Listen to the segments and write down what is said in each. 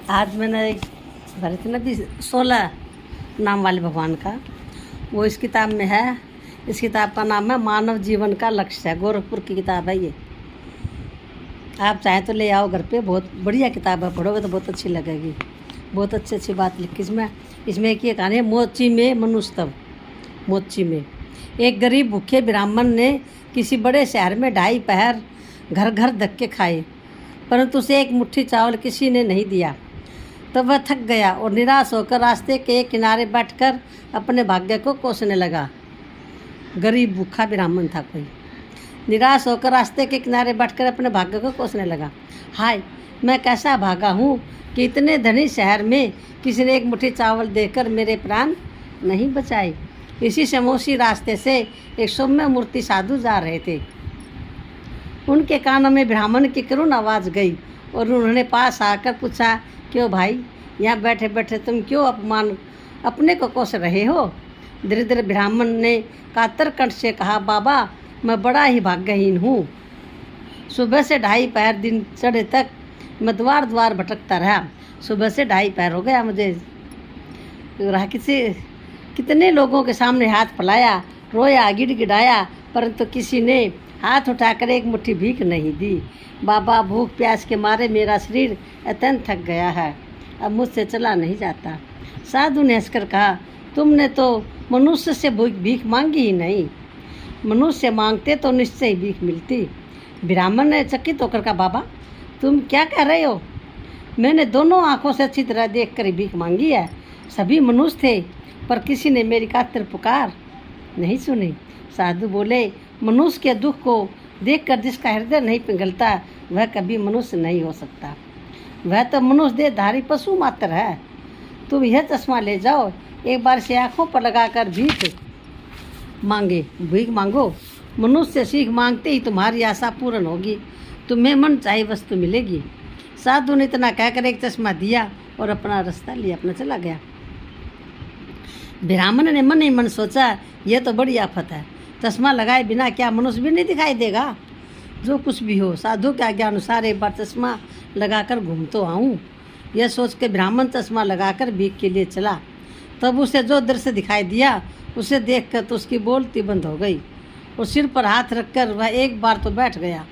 आज मैंने एक भरे थे ना 16 नाम वाले भगवान का, वो इस किताब में है। इस किताब का नाम है मानव जीवन का लक्ष्य है। गोरखपुर की किताब है ये। आप चाहें तो ले आओ घर पे। बहुत बढ़िया किताब है, पढ़ोगे तो बहुत अच्छी लगेगी। बहुत अच्छी अच्छी बात लिखी इसमें एक ये कहानी है, मोची में मनुस्तव। मोची में एक गरीब भूखे ब्राह्मण ने किसी बड़े शहर में 2.5 पहर घर घर धक्के खाए, परंतु उसे एक मुट्ठी चावल किसी ने नहीं दिया। तब वह थक गया और निराश होकर रास्ते के किनारे बैठकर अपने भाग्य को कोसने लगा। गरीब भूखा ब्राह्मण था कोई। निराश होकर रास्ते के किनारे बैठकर अपने भाग्य को कोसने लगा। हाय, मैं कैसा भागा हूँ कि इतने धनी शहर में किसी ने एक मुट्ठी चावल देकर मेरे प्राण नहीं बचाए। इसी समोसी रास्ते से एक सौम्य मूर्ति साधु जा रहे थे। उनके कानों में ब्राह्मण की करुण आवाज़ गई और उन्होंने पास आकर पूछा, क्यों भाई, यहाँ बैठे बैठे तुम क्यों अपने को कोस रहे हो? धीरे धीरे ब्राह्मण ने कातर कंठ से कहा, बाबा, मैं बड़ा ही भाग्यहीन हूँ। सुबह से 2.5 पहर दिन चढ़े तक मैं द्वार द्वार भटकता रहा। सुबह से 2.5 पहर हो गया मुझे। कितने लोगों के सामने हाथ फैलाया, रोया, गिड़गिड़ाया, परंतु किसी ने हाथ उठाकर एक मुट्ठी भीख नहीं दी। बाबा, भूख प्यास के मारे मेरा शरीर अत्यंत थक गया है, अब मुझसे चला नहीं जाता। साधु ने हंसकर कहा, तुमने तो मनुष्य से भीख मांगी ही नहीं। मनुष्य मांगते तो निश्चय ही भीख मिलती। ब्राह्मण ने चकित होकर कहा, बाबा, तुम क्या कह रहे हो? मैंने दोनों आंखों से अच्छी तरह देख कर भीख मांगी है। सभी मनुष्य थे, पर किसी ने मेरी कातर पुकार नहीं सुनी। साधु बोले, मनुष्य के दुख को देखकर जिसका हृदय नहीं पिघलता वह कभी मनुष्य नहीं हो सकता। वह तो मनुष्य देहधारी पशु मात्र है। तुम यह चश्मा ले जाओ, एक बार से आँखों पर लगाकर भीख मांगो। मनुष्य से सीख मांगते ही तुम्हारी आशा पूर्ण होगी, तुम्हें मन चाहे वस्तु मिलेगी। साधु ने इतना कहकर एक चश्मा दिया और अपना रास्ता लिया, अपना चला गया। ब्राह्मण ने मन ही मन सोचा, यह तो बड़ी आफत है। चश्मा लगाए बिना क्या मनुष्य भी नहीं दिखाई देगा? जो कुछ भी हो, साधु के आज्ञा अनुसार एक बार चश्मा लगाकर घूम तो आऊँ। यह सोच के ब्राह्मण चश्मा लगाकर भीख के लिए चला। तब उसे जो दृश्य दिखाई दिया, उसे देखकर तो उसकी बोलती बंद हो गई और सिर पर हाथ रखकर वह एक बार तो बैठ गया।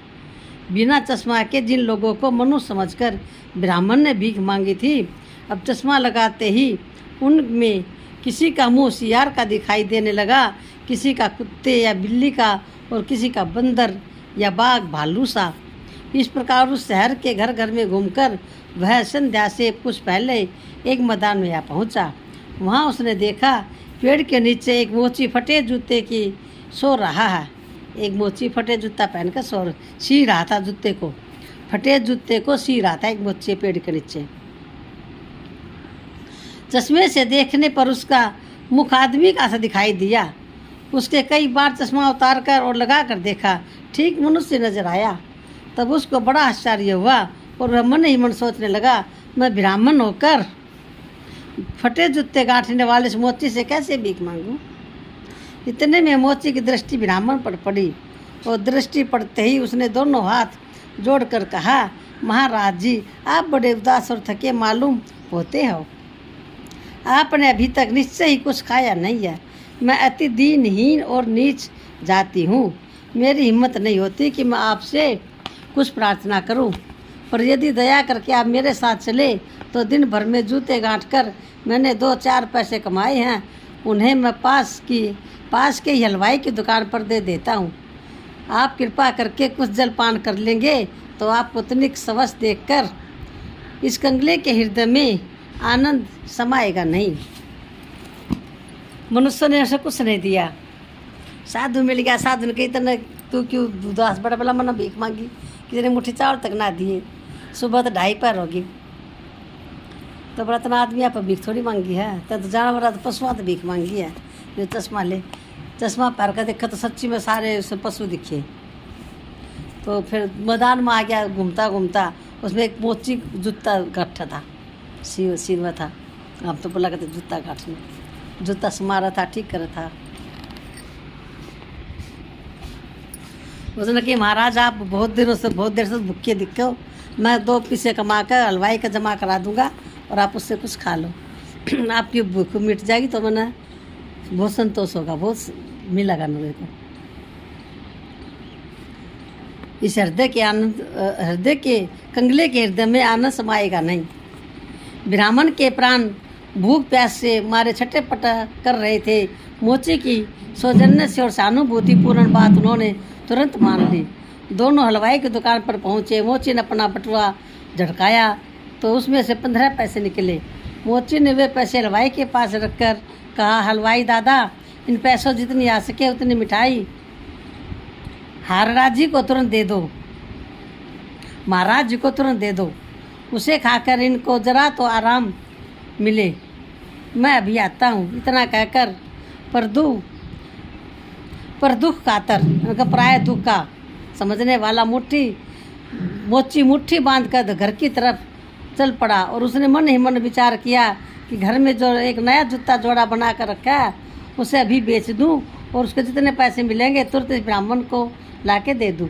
बिना चश्मा के जिन लोगों को मनुष्य समझकर ब्राह्मण ने भीख मांगी थी, अब चश्मा लगाते ही उनमें किसी का मुँह सियार का दिखाई देने लगा, किसी का कुत्ते या बिल्ली का और किसी का बंदर या बाघ भालू सा। इस प्रकार उस शहर के घर घर में घूमकर वह संध्या से कुछ पहले एक मैदान में आ पहुंचा। वहां उसने देखा, पेड़ के नीचे एक मोची फटे जूते की सो रहा है। एक मोची फटे जूता पहनकर सी रहा था जूते को। फटे जूते को सी रहा था एक मोची पेड़ के नीचे। चश्मे से देखने पर उसका मुख आदमी का सा दिखाई दिया। उसके कई बार चश्मा उतार कर और लगा कर देखा, ठीक मनुष्य नजर आया। तब उसको बड़ा आश्चर्य हुआ और वह मन ही मन सोचने लगा, मैं ब्राह्मण होकर फटे जूते गांठने वाले इस मोची से कैसे भीख मांगूं? इतने में मोची की दृष्टि ब्राह्मण पर पड़ी और दृष्टि पड़ते ही उसने दोनों हाथ जोड़कर कहा, महाराज जी, आप बड़े उदास और थके मालूम होते हो। आपने अभी तक निश्चय ही कुछ खाया नहीं है। मैं अति दीनहीन और नीच जाती हूँ। मेरी हिम्मत नहीं होती कि मैं आपसे कुछ प्रार्थना करूँ, पर यदि दया करके आप मेरे साथ चले तो दिन भर में जूते गांठ कर मैंने 2-4 पैसे कमाए हैं, उन्हें मैं पास के ही हलवाई की दुकान पर दे देता हूँ। आप कृपा करके कुछ जलपान कर लेंगे तो आप पुतनिक सवस देखकर इस कंगले के हृदय में आनंद समाएगा नहीं। मनुष्य ने ऐसा कुछ नहीं दिया। साधु मिल गया। साधु ने कही, इतना तू क्यों उदास बड़ा बड़ा मना भीख मांगी? किसी ने मुट्ठी चावल तक ना दिए। सुबह तो 2.5 पहर होगी, तो बड़ा तना आदमी आप भीख थोड़ी मांगी है। तो जानवर तो पशुआ तो भीख मांगी है। जो चश्मा ले, चश्मा पहन कर देखा तो सच्ची में सारे पशु दिखे। तो फिर मैदान में आ गया घूमता घूमता। उसमें एक मोची जूता गट्ठा था, सीवा था। आप तो बोला कहते जूता गाँठने, जूता समारा था, ठीक कर था। उसने कि महाराज आप बहुत देर से भूखे दिखे हो, मैं 2 पैसे कमा कर हलवाई का जमा करा दूंगा और आप उससे कुछ खा लो आपकी भूख मिट जाएगी। तो मैंने बहुत संतोष होगा, बहुत मिलेगा मेरे को। इस हृदय के आनंद, हृदय के कंगले के हृदय में आनंद समाएगा नहीं। ब्राह्मण के प्राण भूख प्यास से मारे छटे पटा कर रहे थे। मोची की सौजन्य से और सहानुभूति पूर्ण बात उन्होंने तुरंत मान ली। दोनों हलवाई की दुकान पर पहुंचे। मोची ने अपना बटुआ झटकाया तो उसमें से 15 पैसे निकले। मोची ने वे पैसे हलवाई के पास रखकर कहा, हलवाई दादा, इन पैसों जितनी आ सके उतनी मिठाई हारराज जी को तुरंत दे दो, महाराज जी को तुरंत दे दो, उसे खाकर इनको जरा तो आराम मिले। मैं अभी आता हूँ। इतना कहकर पर दुख कातर, उनका प्राय दुख का समझने वाला मोची मुट्ठी बांध कर घर की तरफ चल पड़ा। और उसने मन ही मन विचार किया कि घर में जो एक नया जूता जोड़ा बना कर रखा है उसे अभी बेच दूं और उसके जितने पैसे मिलेंगे तुरंत इस ब्राह्मण को लाके दे दूं,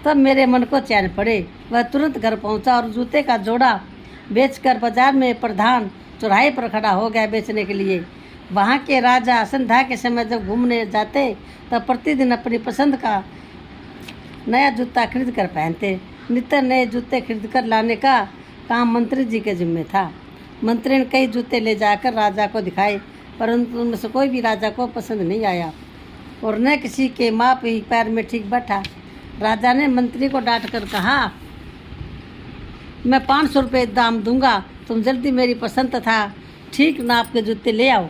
तब मेरे मन को चैन पड़े। वह तुरंत घर पहुंचा और जूते का जोड़ा बेचकर बाजार में प्रधान चौराहे पर खड़ा हो गया बेचने के लिए। वहाँ के राजा संध्या के समय जब घूमने जाते तब प्रतिदिन अपनी पसंद का नया जूता खरीद कर पहनते। नित्य नए जूते खरीद कर लाने का काम मंत्री जी के जिम्मे था। मंत्री ने कई जूते ले जाकर राजा को दिखाए, परंतु उनमें से कोई भी राजा को पसंद नहीं आया और न किसी के माप ही पैर में ठीक बैठा। राजा ने मंत्री को डांट कर कहा, मैं 500 रुपये दाम दूंगा, तुम जल्दी मेरी पसंद तथा ठीक नाप के जूते ले आओ,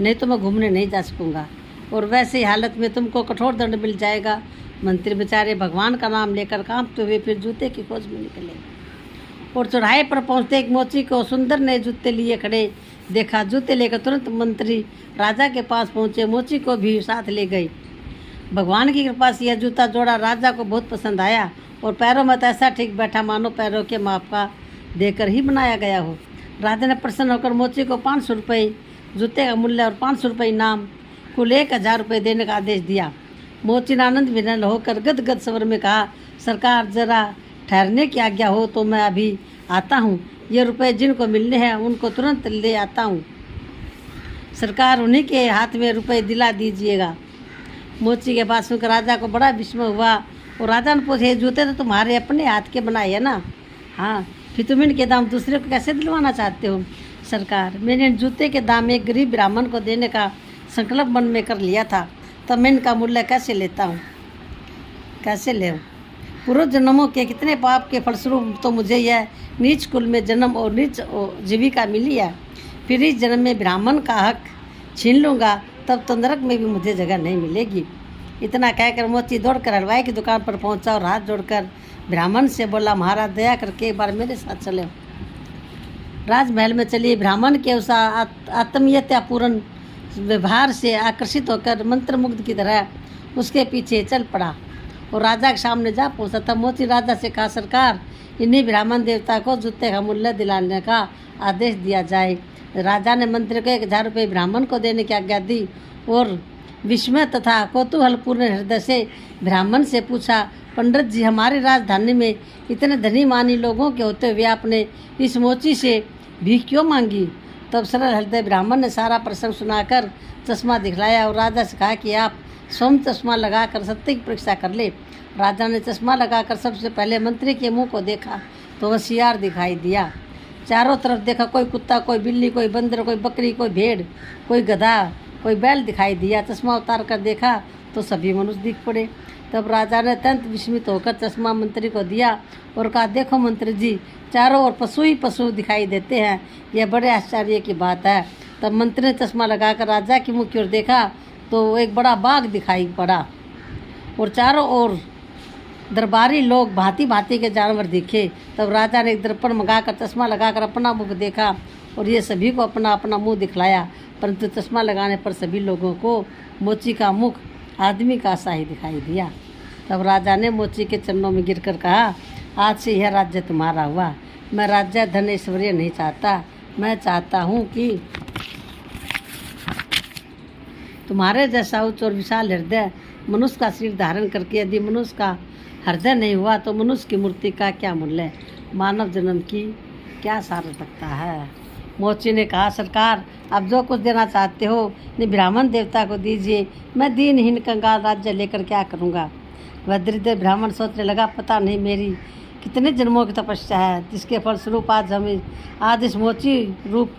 नहीं तो मैं घूमने नहीं जा सकूँगा और वैसे ही हालत में तुमको कठोर दंड मिल जाएगा। मंत्री बेचारे भगवान का नाम लेकर कांपते हुए फिर जूते की खोज में निकले और चौराहे पर पहुँचते एक मोची को सुंदर नए जूते लिए खड़े देखा। जूते लेकर तुरंत मंत्री राजा के पास पहुँचे, मोची को भी साथ ले गई। भगवान की कृपा से यह जूता जोड़ा राजा को बहुत पसंद आया और पैरों में तो ऐसा ठीक बैठा मानो पैरों के माप का देकर ही बनाया गया हो। राजा ने प्रसन्न होकर मोची को 500 रुपये जूते का मूल्य और 500 रुपये इनाम, कुल 1000 रुपये देने का आदेश दिया। मोची ने आनंद विनल होकर गदगद स्वर में कहा, सरकार जरा ठहरने की आज्ञा हो तो मैं अभी आता हूँ। ये रुपए जिनको मिलने हैं उनको तुरंत ले आता हूँ। सरकार उन्हीं के हाथ में रुपए दिला दीजिएगा। मोची के बात सुनकर राजा को बड़ा विस्मय हुआ और राजा ने पूछे, जूते तो तुम्हारे अपने हाथ के बनाए है ना? हाँ, फिर तुम इनके दाम दूसरे को कैसे दिलवाना चाहते हो? सरकार, मैंने इन जूते के दाम एक गरीब ब्राह्मण को देने का संकल्प मन में कर लिया था, तब मैं इनका मूल्य कैसे लेता हूँ, कैसे ले? पूर्व जन्मों के कितने पाप के फलस्वरूप तो मुझे यह नीच कुल में जन्म और नीच जीविका मिली है। फिर इस जन्म में ब्राह्मण का हक छीन लूँगा तब तो नरक में भी मुझे जगह नहीं मिलेगी। इतना कहकर मोची दौड़कर हलवाई की दुकान पर पहुंचा और हाथ जोड़कर ब्राह्मण से बोला, महाराज दया करके एक बार मेरे साथ चले। राजमहल में चलिए। ब्राह्मण के उस आत्मीयतापूर्ण व्यवहार से आकर्षित होकर मंत्रमुग्ध की तरह उसके पीछे चल पड़ा और राजा के सामने जा पहुंचा। तब मोची राजा से कहा, सरकार, इन्हीं ब्राह्मण देवता को जूते का मूल्य दिलाने का आदेश दिया जाए। राजा ने मंत्री को 1000 रुपये ब्राह्मण को देने की आज्ञा दी और विस्मय तथा कौतूहलपूर्ण हृदय से ब्राह्मण से पूछा, पंडित जी, हमारी राजधानी में इतने धनी मानी लोगों के होते हुए आपने इस मोची से भीख क्यों मांगी? तब सरल हृदय ब्राह्मण ने सारा प्रसंग सुनाकर चश्मा दिखलाया और राजा से कहा कि आप स्वयं चश्मा लगाकर सत्य की परीक्षा कर ले। राजा ने चश्मा लगाकर सबसे पहले मंत्री के मुंह को देखा तो वह सियार दिखाई दिया। चारों तरफ देखा, कोई कुत्ता, कोई बिल्ली, कोई बंदर, कोई बकरी, कोई भेड़, कोई गधा, कोई बैल दिखाई दिया। चश्मा उतार कर देखा तो सभी मनुष्य दिख पड़े। तब राजा ने अत्यंत विस्मित होकर चश्मा मंत्री को दिया और कहा, देखो मंत्री जी, चारों ओर पशु ही पशु दिखाई देते हैं, यह बड़े आश्चर्य की बात है। तब मंत्री ने चश्मा लगाकर राजा की मुख की ओर देखा तो एक बड़ा बाघ दिखाई पड़ा और चारों ओर दरबारी लोग भांति भांति के जानवर दिखे। तब राजा ने एक दर्पण मंगाकर चश्मा लगाकर अपना मुख देखा और ये सभी को अपना अपना मुंह दिखलाया, परंतु चश्मा लगाने पर सभी लोगों को मोची का मुख आदमी का सा ही दिखाई दिया। तब राजा ने मोची के चरणों में गिरकर कहा, आज से यह राज्य तुम्हारा हुआ। मैं राज्य धन ऐश्वर्य नहीं चाहता, मैं चाहता हूँ कि तुम्हारे जैसा उच्च और विशाल हृदय मनुष्य का शरीर धारण करके यदि मनुष्य का हृदय नहीं हुआ तो मनुष्य की मूर्ति का क्या मूल्य है, मानव जन्म की क्या सार्थकता है। मोची ने कहा, सरकार आप जो कुछ देना चाहते हो नि ब्राह्मण देवता को दीजिए, मैं दीनहीन कंगाल राज्य लेकर क्या करूँगा। वह दरिद्र ब्राह्मण सोचने लगा, पता नहीं मेरी कितने जन्मों की तपस्या है जिसके फलस्वरूप आज इस मोची रूप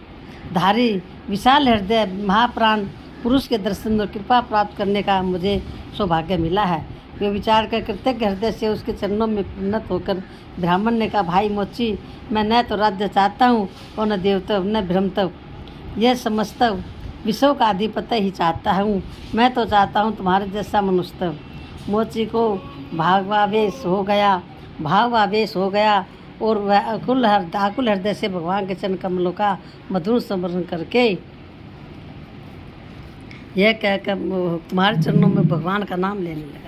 धारी विशाल हृदय महाप्राण पुरुष के दर्शन और कृपा प्राप्त करने का मुझे सौभाग्य मिला है। वे विचार कर कृतज्ञ हृदय से उसके चरणों में प्रणत होकर ब्राह्मण ने कहा, भाई मोची, मैं न तो राज्य चाहता हूँ और न देवत्व न ब्रह्मत्व, यह समस्त विश्व का अधिपत्य ही चाहता हूँ। मैं तो चाहता हूँ तुम्हारे जैसा मनुष्य। मोची को भावावेश हो गया और वह आकुल हृदय से भगवान के चरण कमलों का मधुर स्मरण करके यह कहकर तुम्हारे चरणों में भगवान का नाम लेने लगा।